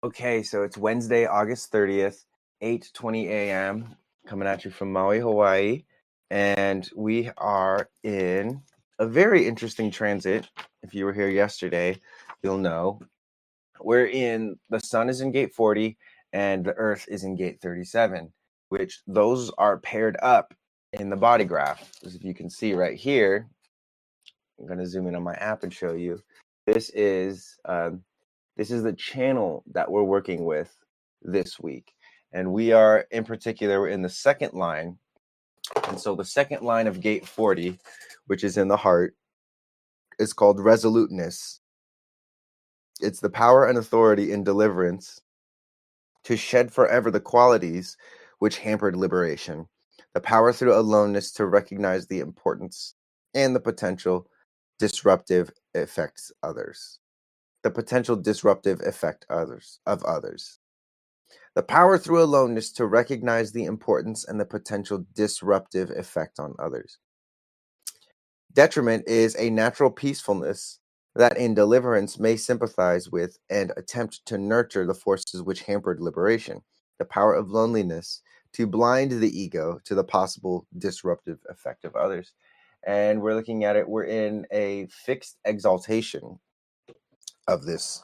Okay, so it's Wednesday, August 30th, 8:20 a.m., coming at you from Maui, Hawaii. And we are in a very interesting transit. If you were here yesterday, you'll know. The sun is in gate 40 and the earth is in gate 37, which those are paired up in the body graph. As if you can see right here, I'm going to zoom in on my app and show you. This is the channel that we're working with this week. And we are, in particular, we're in the second line. And so the second line of gate 40, which is in the heart, is called resoluteness. It's the power and authority in deliverance to shed forever the qualities which hampered liberation, the power through aloneness to recognize the importance and the potential disruptive effects others. The potential disruptive effect of others. The power through aloneness to recognize the importance and the potential disruptive effect on others. Detriment is a natural peacefulness that in deliverance may sympathize with and attempt to nurture the forces which hampered liberation. The power of loneliness to blind the ego to the possible disruptive effect of others. And we're looking at it, we're in a fixed exaltation of this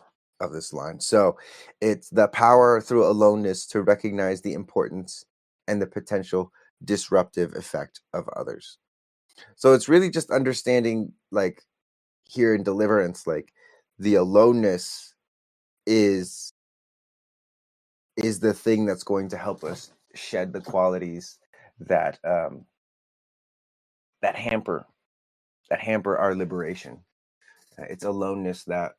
line. So it's the power through aloneness to recognize the importance and the potential disruptive effect of others. So it's really just understanding, like here in deliverance, like the aloneness is the thing that's going to help us shed the qualities that that hamper our liberation. It's aloneness that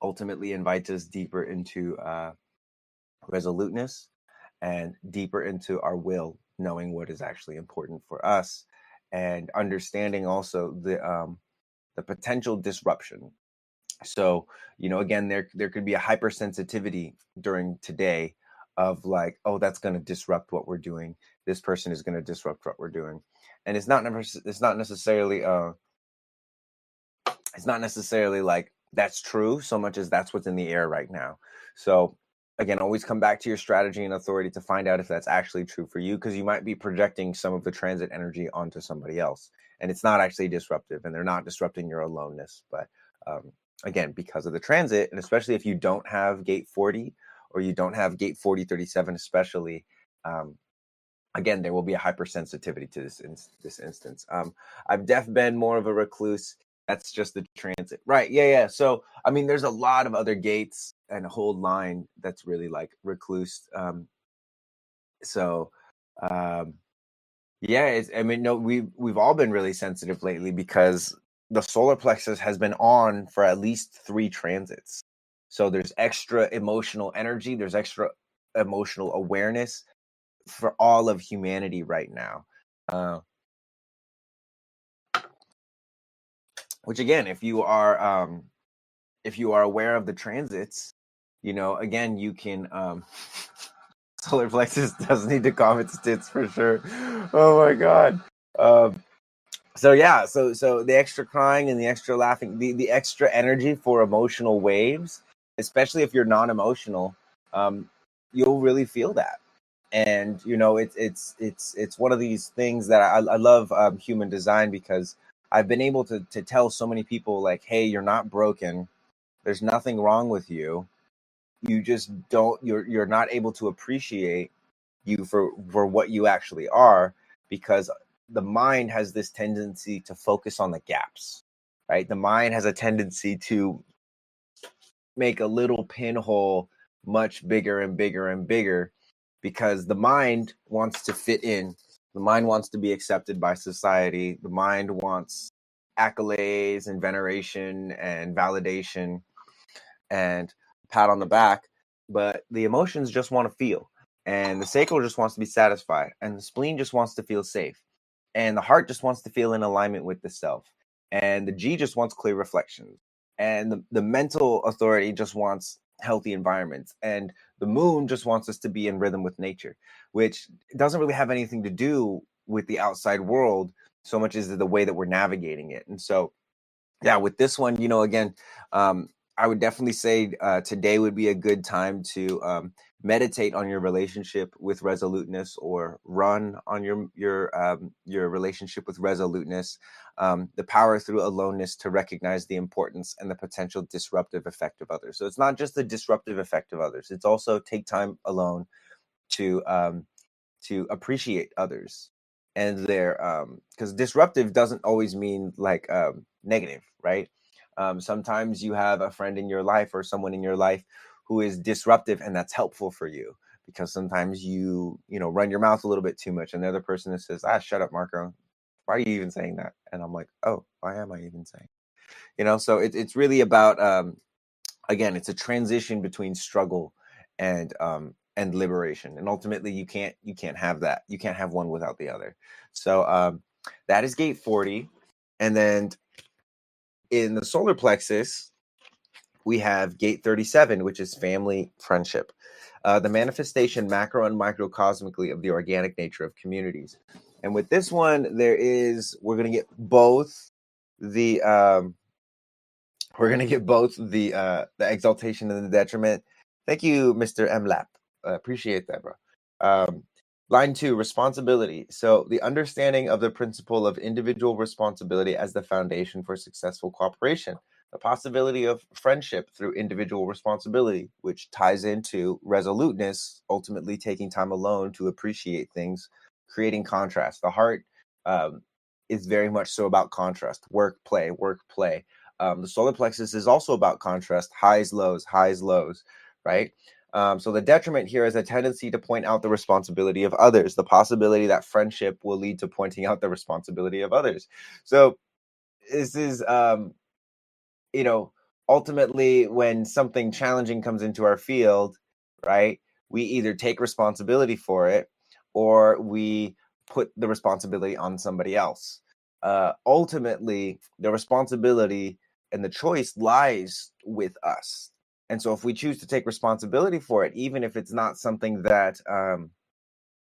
ultimately invites us deeper into resoluteness and deeper into our will, knowing what is actually important for us, and understanding also the potential disruption. So, again, there could be a hypersensitivity during today of like, oh, that's going to disrupt what we're doing. This person is going to disrupt what we're doing, and it's not necessarily like that's true so much as that's what's in the air right now. So again, always come back to your strategy and authority to find out if that's actually true for you, because you might be projecting some of the transit energy onto somebody else and it's not actually disruptive and they're not disrupting your aloneness. But again, because of the transit, and especially if you don't have gate 40 or you don't have gate 4037 especially, again, there will be a hypersensitivity to this instance. I've been more of a recluse. That's just the transit. Right. Yeah. So, I mean, there's a lot of other gates and a whole line that's really like recluse. So, yeah, no, we've all been really sensitive lately because the solar plexus has been on for at least 3 transits. So there's extra emotional energy, there's extra emotional awareness for all of humanity right now. Which again, if you are aware of the transits, again, you can solar plexus does need to calm its tits for sure. Oh my god. So yeah, so the extra crying and the extra laughing, the extra energy for emotional waves, especially if you're non-emotional, you'll really feel that. And it's one of these things that I love human design, because I've been able to tell so many people, like, hey, you're not broken, there's nothing wrong with you, you just don't you're not able to appreciate you for what you actually are, because the mind has this tendency to focus on the gaps, right? The mind has a tendency to make a little pinhole much bigger and bigger and bigger, because the mind wants to fit in. The mind wants to be accepted by society. The mind wants accolades and veneration and validation and pat on the back. But the emotions just want to feel. And the sacral just wants to be satisfied. And the spleen just wants to feel safe. And the heart just wants to feel in alignment with the self. And the G just wants clear reflections. And the mental authority just wants healthy environments. And the moon just wants us to be in rhythm with nature, which doesn't really have anything to do with the outside world so much as the way that we're navigating it. And so, yeah, with this one, again, I would definitely say today would be a good time to meditate on your relationship with resoluteness, or run on your relationship with resoluteness. The power through aloneness to recognize the importance and the potential disruptive effect of others. So it's not just the disruptive effect of others; it's also take time alone to appreciate others and their because disruptive doesn't always mean like negative, right? Sometimes you have a friend in your life or someone in your life who is disruptive, and that's helpful for you, because sometimes you run your mouth a little bit too much, and the other person that says, shut up, Marco, why are you even saying that? And I'm like, oh, why am I even saying, so it's really about again, it's a transition between struggle and liberation, and ultimately you can't have that. You can't have one without the other. So that is gate 40. And then in the solar plexus, we have gate 37, which is family friendship, the manifestation macro and microcosmically of the organic nature of communities. And with this one, we're going to get both the exaltation and the detriment. Thank you, Mr. Mlap. Appreciate that, bro. Line 2, responsibility. So the understanding of the principle of individual responsibility as the foundation for successful cooperation. The possibility of friendship through individual responsibility, which ties into resoluteness, ultimately taking time alone to appreciate things, creating contrast. The heart is very much so about contrast. Work, play, work, play. The solar plexus is also about contrast, highs, lows, right? So the detriment here is a tendency to point out the responsibility of others, the possibility that friendship will lead to pointing out the responsibility of others. So this is, ultimately when something challenging comes into our field, right, we either take responsibility for it or we put the responsibility on somebody else. Ultimately, the responsibility and the choice lies with us. And so if we choose to take responsibility for it, even if it's not something that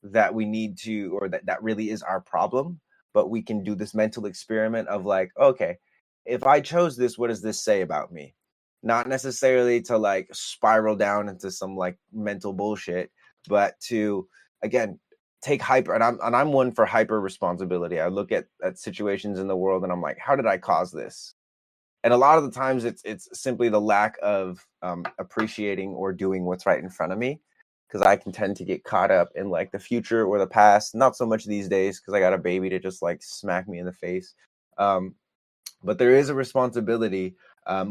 that we need to, or that really is our problem, but we can do this mental experiment of like, okay, if I chose this, what does this say about me? Not necessarily to like spiral down into some like mental bullshit, but to, again, take hyper, and I'm one for hyper responsibility. I look at situations in the world and I'm like, how did I cause this? And a lot of the times it's simply the lack of appreciating or doing what's right in front of me, because I can tend to get caught up in like the future or the past. Not so much these days because I got a baby to just like smack me in the face. But there is a responsibility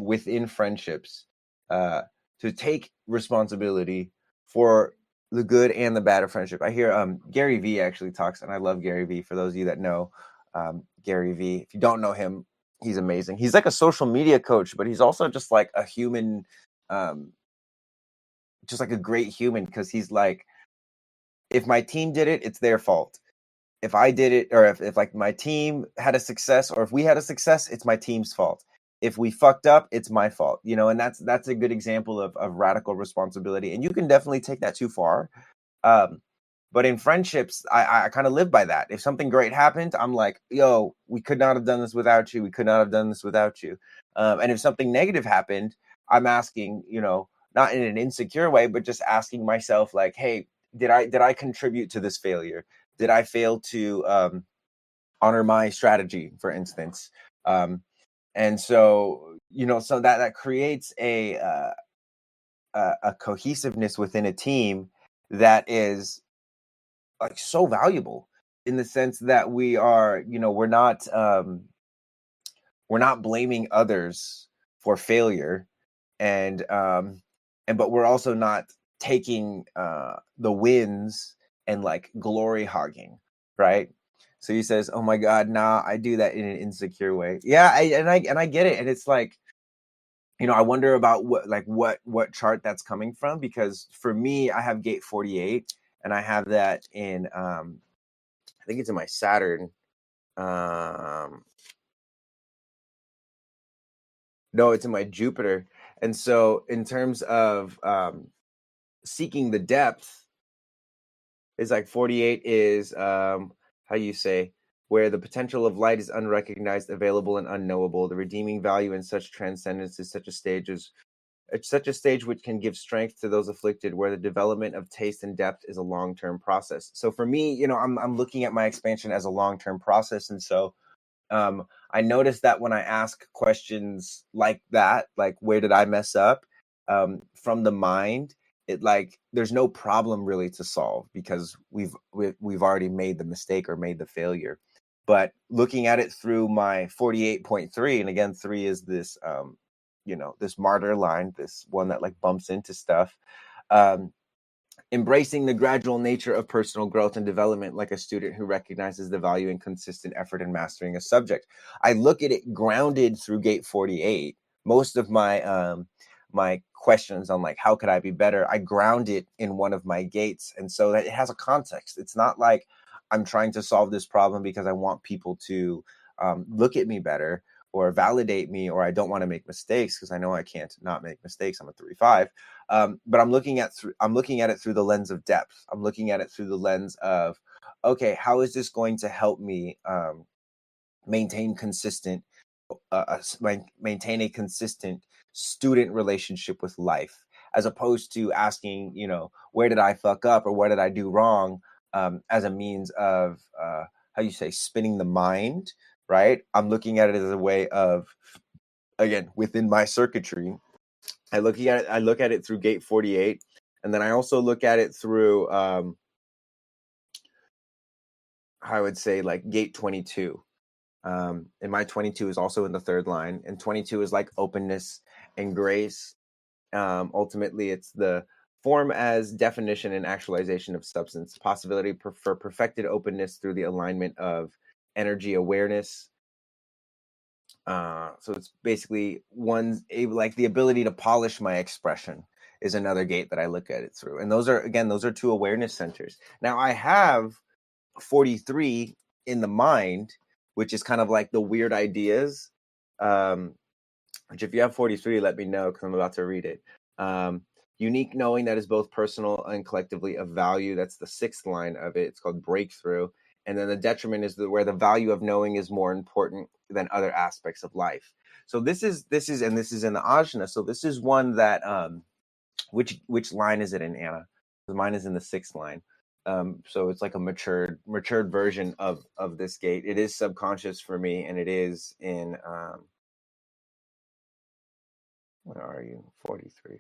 within friendships to take responsibility for the good and the bad of friendship. I hear Gary Vee actually talks, and I love Gary Vee. For those of you that know Gary Vee, if you don't know him, he's amazing. He's like a social media coach, but he's also just like a human, just like a great human, because he's like, if my team did it, it's their fault. If I did it, or if like my team had a success, or if we had a success, it's my team's fault. If we fucked up, it's my fault, and that's a good example of radical responsibility. And you can definitely take that too far. But in friendships, I kind of live by that. If something great happened, I'm like, yo, we could not have done this without you. We could not have done this without you. And if something negative happened, I'm asking, not in an insecure way, but just asking myself, like, hey, did I contribute to this failure? Did I fail to honor my strategy, for instance? And so, so that creates a cohesiveness within a team that is like so valuable, in the sense that we are, we're not blaming others for failure, and but we're also not taking the wins and like glory hogging, right? So he says, oh my god, nah, I do that in an insecure way. Yeah, I get it. And it's like, I wonder about what chart that's coming from, because for me, I have gate 48, and I have that in I think it's in my Saturn. No, it's in my Jupiter. And so in terms of seeking the depth, is like 48 is how you say, where the potential of light is unrecognized, available, and unknowable. The redeeming value in such transcendence is such a stage as It's such a stage which can give strength to those afflicted, where the development of taste and depth is a long-term process. So for me, I'm looking at my expansion as a long-term process, and so I noticed that when I ask questions like that, like where did I mess up, from the mind, it like there's no problem really to solve, because we've already made the mistake or made the failure. But looking at it through my 48.3, and again, 3 is this this martyr line, this one that like bumps into stuff. Um, Embracing the gradual nature of personal growth and development, like a student who recognizes the value in consistent effort in mastering a subject. I look at it grounded through gate 48. Most of my questions on like how could I be better, I ground it in one of my gates, and so that it has a context. It's not like I'm trying to solve this problem because I want people to look at me better or validate me, or I don't want to make mistakes because I know I can't not make mistakes. I'm a 3-5. But I'm looking at it through the lens of depth. I'm looking at it through the lens of, okay, how is this going to help me maintain maintain a consistent student relationship with life, as opposed to asking, where did I fuck up or what did I do wrong, as a means of how you say spinning the mind, right? I'm looking at it as a way of, again, within my circuitry, I look at it through gate 48, and then I also look at it through I would say like gate 22. And my 22 is also in the third line, and 22 is like openness and grace. Ultimately, it's the form as definition and actualization of substance, possibility for perfected openness through the alignment of energy awareness. So it's basically like the ability to polish my expression is another gate that I look at it through. And those are two awareness centers. Now I have 43 in the mind, which is kind of like the weird ideas. Which if you have 43, let me know, because I'm about to read it. Unique knowing that is both personal and collectively of value. That's the 6th line of it. It's called breakthrough. And then the detriment is where the value of knowing is more important than other aspects of life. So this is in the ajna. So this is one that which line is it in, Anna? Mine is in the 6th line. So it's like a matured version of this gate. It is subconscious for me, and it is in where are you? 43.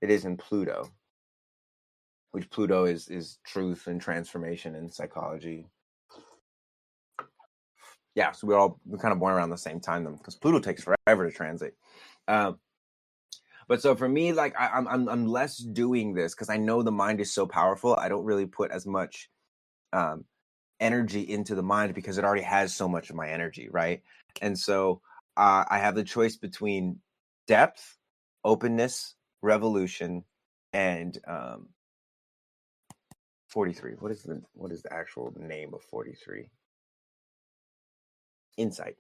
It is in Pluto, which Pluto is truth and transformation in psychology. Yeah, so we're kind of born around the same time, then, because Pluto takes forever to transit. But so for me, like I'm less doing this because I know the mind is so powerful. I don't really put as much energy into the mind because it already has so much of my energy, right? And so I have the choice between depth, openness, revolution, and 43. What is the actual name of 43? Insight.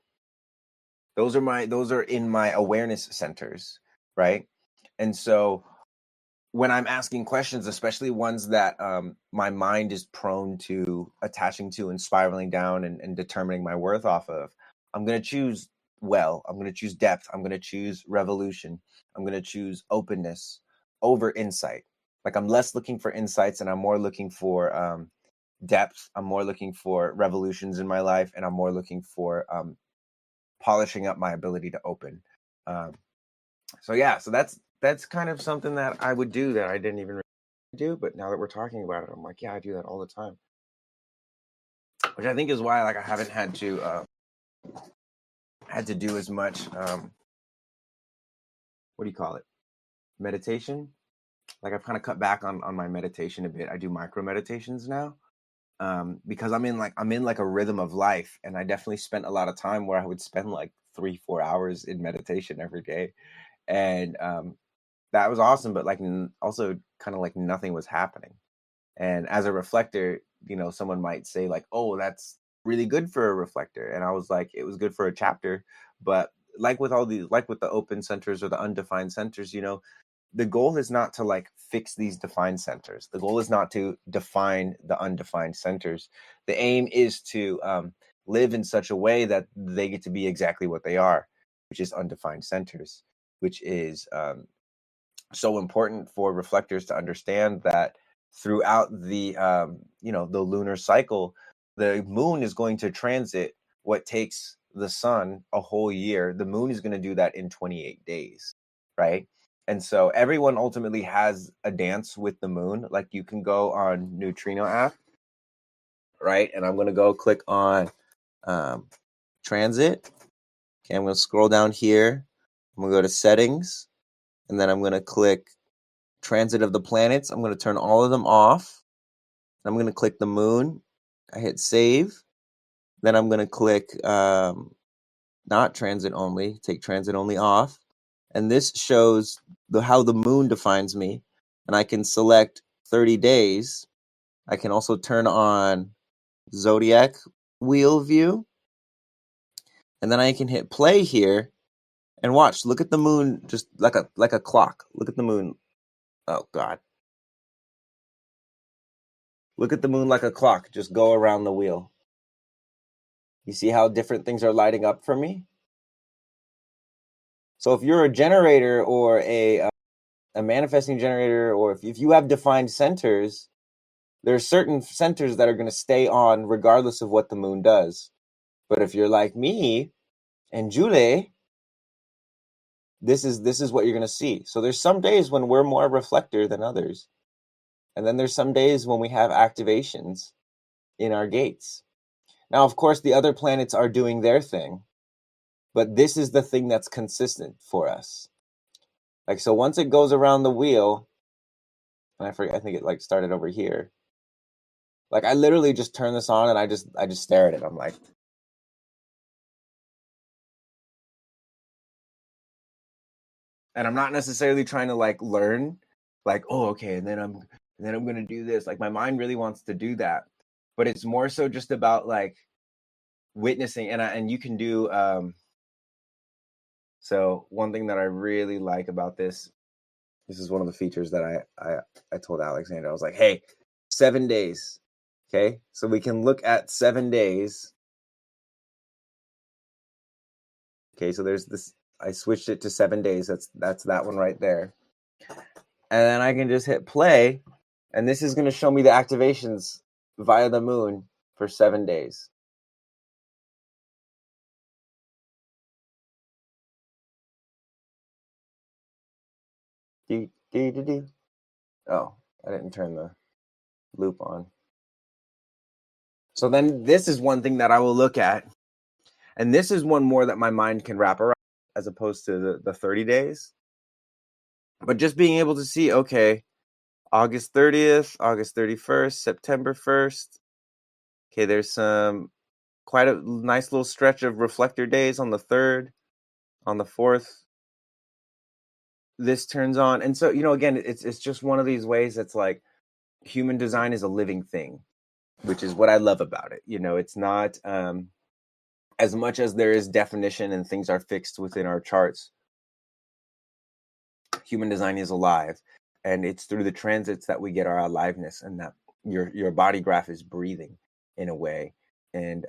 Those are in my awareness centers, right? And so when I'm asking questions, especially ones that my mind is prone to attaching to and spiraling down and determining my worth off of, I'm going to choose I'm going to choose depth. I'm going to choose revolution. I'm going to choose openness over insight. Like I'm less looking for insights and I'm more looking for depth. I'm more looking for revolutions in my life, and I'm more looking for polishing up my ability to open. So yeah, so that's kind of something that I would do that I didn't even do, but now that we're talking about it, I'm like, yeah, I do that all the time, which I think is why like I haven't had to do as much what do you call it, meditation. Like I've kind of cut back on my meditation a bit. I do micro meditations now, because I'm in like a rhythm of life, and I definitely spent a lot of time where I would spend like 3-4 hours in meditation every day, and that was awesome, but like also kind of like nothing was happening. And as a reflector, someone might say like, oh, that's really good for a reflector, and I was like, it was good for a chapter. But like with the open centers or the undefined centers, the goal is not to like fix these defined centers. The goal is not to define the undefined centers. The aim is to live in such a way that they get to be exactly what they are, which is undefined centers. which is so important for reflectors to understand that throughout the the lunar cycle, the moon is going to transit what takes the sun a whole year. The moon is going to do that in 28 days, right? And so everyone ultimately has a dance with the moon. Like you can go on Neutrino app, right? And I'm going to go click on transit. Okay, I'm going to scroll down here. I'm going to go to settings, and then I'm going to click transit of the planets. I'm going to turn all of them off. I'm going to click the moon. I hit save. Then I'm going to click not transit only, take transit only off. And this shows how the moon defines me. And I can select 30 days. I can also turn on zodiac wheel view. And then I can hit play here and watch. Look at the moon just like a clock. Look at the moon. Oh God. Look at the moon like a clock. Just go around the wheel. You see how different things are lighting up for me? So if you're a generator or a manifesting generator, or if you have defined centers, there are certain centers that are going to stay on regardless of what the moon does. But if you're like me and Julie, this is what you're going to see. So there's some days when we're more reflector than others. And then there's some days when we have activations in our gates. Now, of course, the other planets are doing their thing, but this is the thing that's consistent for us. Like, so once it goes around the wheel, and I think it like started over here. Like I literally just turn this on and I just stare at it. I'm like, and I'm not necessarily trying to like learn, like, oh, okay, and then I'm gonna do this. Like my mind really wants to do that, but it's more so just about like witnessing. And you can do. So one thing that I really like about this is one of the features that I told Alexander. I was like, hey, 7 days. Okay, so we can look at 7 days. Okay, so there's this. I switched it to 7 days. That's that one right there. And then I can just hit play, and this is going to show me the activations via the moon for 7 days. Oh, I didn't turn the loop on. So then this is one thing that I will look at. And this is one more that my mind can wrap around as opposed to the 30 days. But just being able to see, okay, August 30th, August 31st, September 1st. Okay, there's some quite a nice little stretch of reflector days on the 3rd, on the 4th. This turns on. And so, again, it's just one of these ways that's like human design is a living thing, which is what I love about it. It's not as much as there is definition and things are fixed within our charts. Human design is alive, and it's through the transits that we get our aliveness, and that your body graph is breathing in a way. And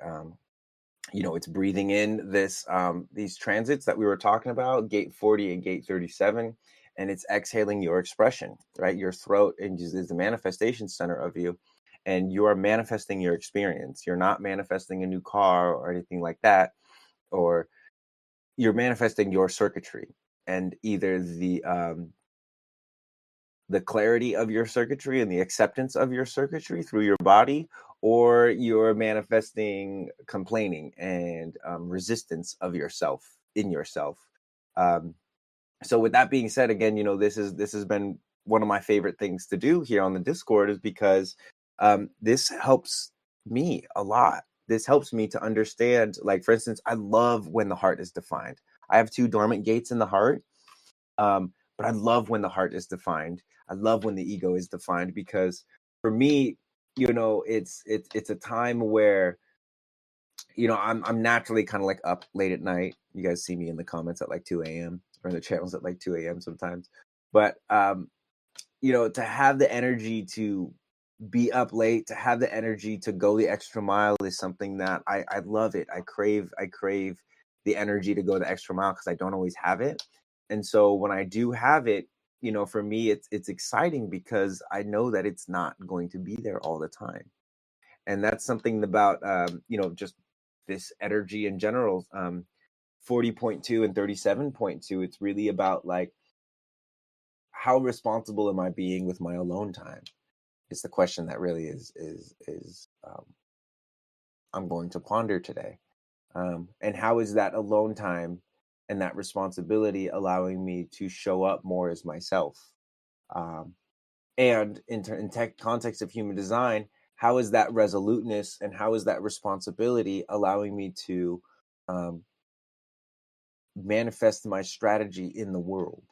it's breathing in this these transits that we were talking about, gate 40 and gate 37, and it's exhaling your expression, right? Your throat is the manifestation center of you, and you are manifesting your experience. You're not manifesting a new car or anything like that, or you're manifesting your circuitry, and either the clarity of your circuitry and the acceptance of your circuitry through your body, or you're manifesting complaining and resistance of yourself in yourself. So with that being said, again, this has been one of my favorite things to do here on the Discord, is because this helps me a lot. This helps me to understand, like, for instance, I love when the heart is defined. I have 2 dormant gates in the heart. But I love when the heart is defined. I love when the ego is defined, because for me, it's a time where, I'm naturally kind of like up late at night. You guys see me in the comments at like 2 a.m. or in the channels at like 2 a.m. sometimes. But to have the energy to be up late, to have the energy to go the extra mile is something that I love it. I crave the energy to go the extra mile because I don't always have it. And so when I do have it, for me it's exciting because I know that it's not going to be there all the time. And that's something about just this energy in general. 40.2 and 37.2, it's really about like, how responsible am I being with my alone time? It's the question that really is I'm going to ponder today. And how is that alone time and that responsibility allowing me to show up more as myself? Um, and in tech context of human design, how is that resoluteness and how is that responsibility allowing me to um, manifest my strategy in the world?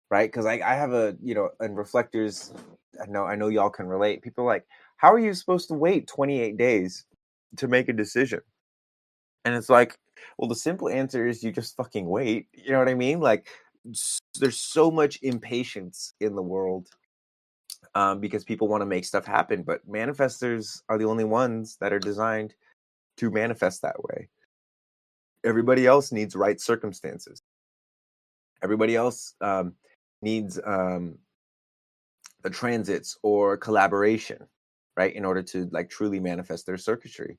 Right? Because I have and reflectors, I know y'all can relate. People are like, how are you supposed to wait 28 days to make a decision? And it's like, well, the simple answer is you just fucking wait. You know what I mean? Like, there's so much impatience in the world, because people want to make stuff happen, but manifestors are the only ones that are designed to manifest that way. Everybody else needs right circumstances. Everybody else needs the transits or collaboration, right, in order to like truly manifest their circuitry.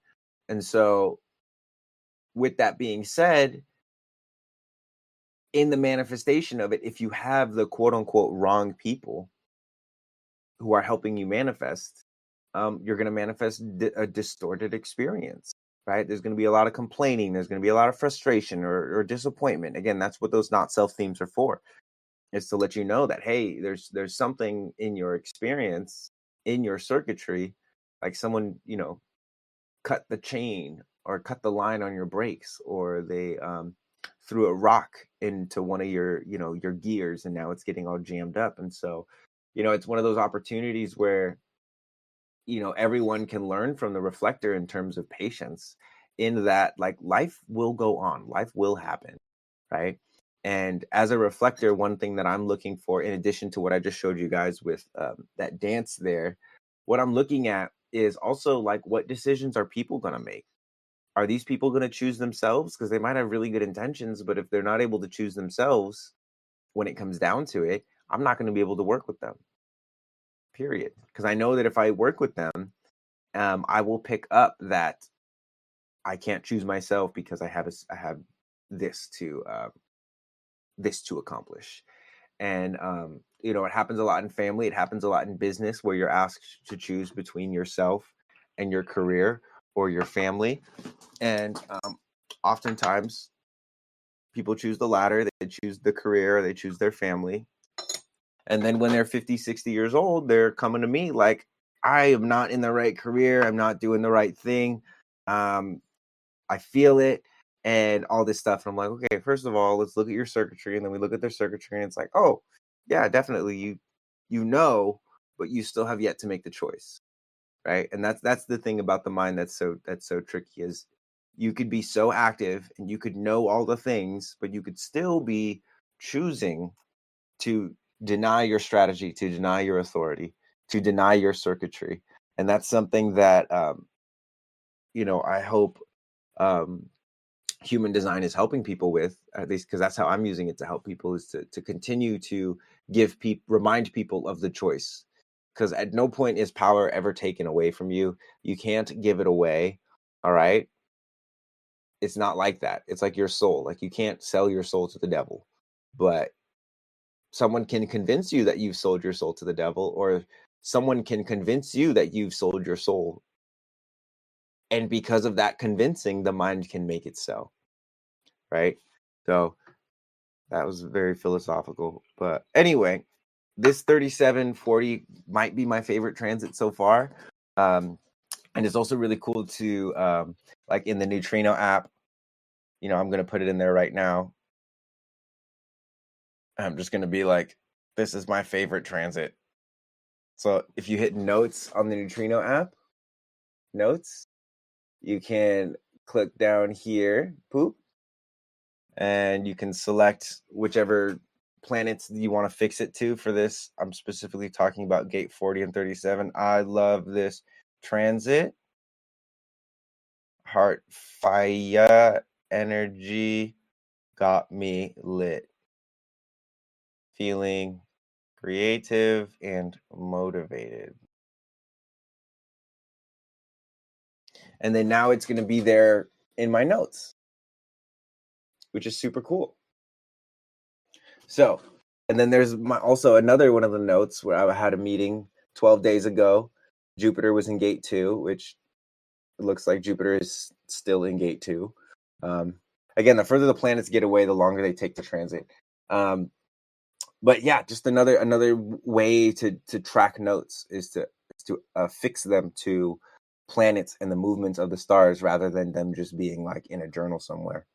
And so, with that being said, in the manifestation of it, if you have the quote unquote wrong people who are helping you manifest, you're going to manifest a distorted experience, right? There's going to be a lot of complaining. There's going to be a lot of frustration or disappointment. Again, that's what those not self themes are for. Is to let you know that, hey, there's something in your experience, in your circuitry, like someone cut the chain or cut the line on your brakes, or they threw a rock into one of your your gears, and now it's getting all jammed up. And so it's one of those opportunities where everyone can learn from the reflector in terms of patience, in that like life will go on, life will happen, right? And as a reflector, one thing that I'm looking for, in addition to what I just showed you guys with that dance there, what I'm looking at is also like, what decisions are people going to make? Are these people going to choose themselves? Because they might have really good intentions, but if they're not able to choose themselves when it comes down to it, I'm not going to be able to work with them, period. Because I know that if I work with them, I will pick up that I can't choose myself because I have this to accomplish. And it happens a lot in family. It happens a lot in business, where you're asked to choose between yourself and your career or your family. And oftentimes people choose the latter. They choose the career, they choose their family. And then when they're 50, 60 years old, they're coming to me like, I am not in the right career. I'm not doing the right thing. Um, I feel it and all this stuff. And I'm like, okay, first of all, let's look at your circuitry. And then we look at their circuitry, and it's like, oh, yeah, definitely. But you still have yet to make the choice. Right. And that's the thing about the mind that's so tricky, is you could be so active and you could know all the things, but you could still be choosing to deny your strategy, to deny your authority, to deny your circuitry. And that's something that I hope um human design is helping people with, at least because that's how I'm using it to help people, is to continue to remind people of the choice. Because at no point is power ever taken away from you. You can't give it away. All right. It's not like that. It's like your soul. Like, you can't sell your soul to the devil. But someone can convince you that you've sold your soul to the devil, or someone can convince you that you've sold your soul. And because of that convincing, the mind can make it so. Right. So that was very philosophical. But anyway, this 3740 might be my favorite transit so far. And it's also really cool to, like, in the Neutrino app, I'm going to put it in there right now. I'm just going to be like, this is my favorite transit. So if you hit notes on the Neutrino app, notes, you can click down here, poop, and you can select whichever planets you want to fix it to. For this, I'm specifically talking about gate 40 and 37. I love this transit. Heart fire energy got me lit. feeling creative and motivated. And then now it's going to be there in my notes, which is super cool. So, and then there's also another one of the notes where I had a meeting 12 days ago. Jupiter was in gate 2, which it looks like Jupiter is still in gate 2. Again, the further the planets get away, the longer they take to transit. But yeah, just another way to track notes is to affix them to planets and the movements of the stars rather than them just being like in a journal somewhere.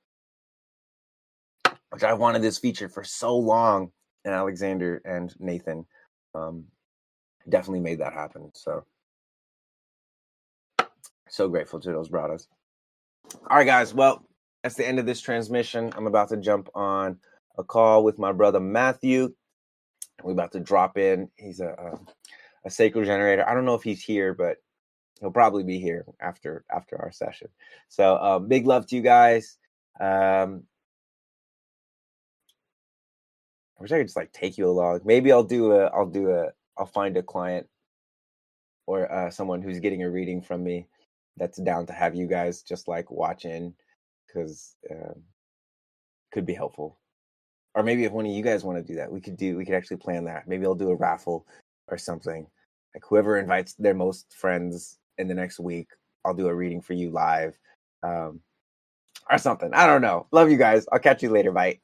Which I wanted this feature for so long, and Alexander and Nathan definitely made that happen. So grateful to those brothers. All right, guys. Well, that's the end of this transmission. I'm about to jump on a call with my brother Matthew. We're about to drop in. He's a sacral generator. I don't know if he's here, but he'll probably be here after our session. So big love to you guys. I wish I could just like take you along. Maybe I'll find a client or someone who's getting a reading from me that's down to have you guys just like watch in, because could be helpful. Or maybe if one of you guys want to do that, we could actually plan that. Maybe I'll do a raffle or something. Like whoever invites their most friends in the next week, I'll do a reading for you live, or something. I don't know. Love you guys. I'll catch you later. Bye.